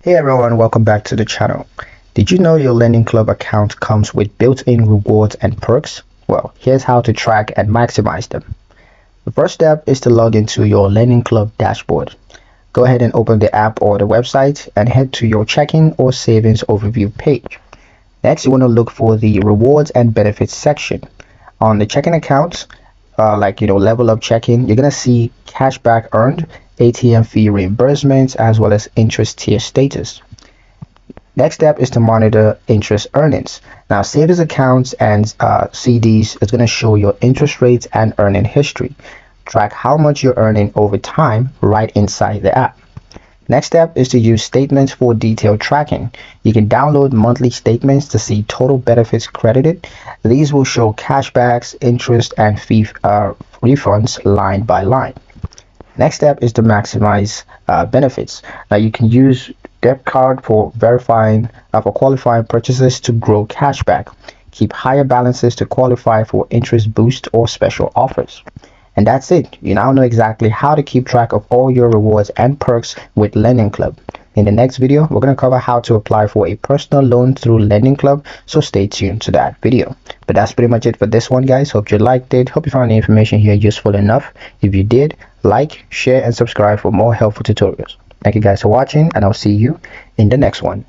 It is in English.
Hey everyone, welcome back to the channel. Did you know your Lendingclub account comes with built-in rewards and perks? Well, here's how to track and maximize them. The first step is to log into your Lendingclub dashboard. Go ahead and open the app or the website and head to your checking or savings overview page. Next, you want to look for the rewards and benefits section. On the checking accounts, level up checking, you're gonna see cashback earned, ATM fee reimbursements, as well as interest tier status. Next step is to monitor interest earnings. Now, savings accounts and CDs is going to show your interest rates and earning history. Track how much you're earning over time right inside the app. Next step is to use statements for detailed tracking. You can download monthly statements to see total benefits credited. These will show cashbacks, interest, and fee refunds line by line. Next step is to maximize benefits. Now you can use debit card for qualifying purchases to grow cashback. Keep higher balances to qualify for interest boost or special offers. And that's it. You now know exactly how to keep track of all your rewards and perks with Lendingclub. In the next video, we're going to cover how to apply for a personal loan through Lendingclub, so stay tuned to that video. But that's pretty much it for this one, guys. Hope you liked it. Hope you found the information here useful enough. If you did, like, share, and subscribe for more helpful tutorials. Thank you guys for watching, and I'll see you in the next one.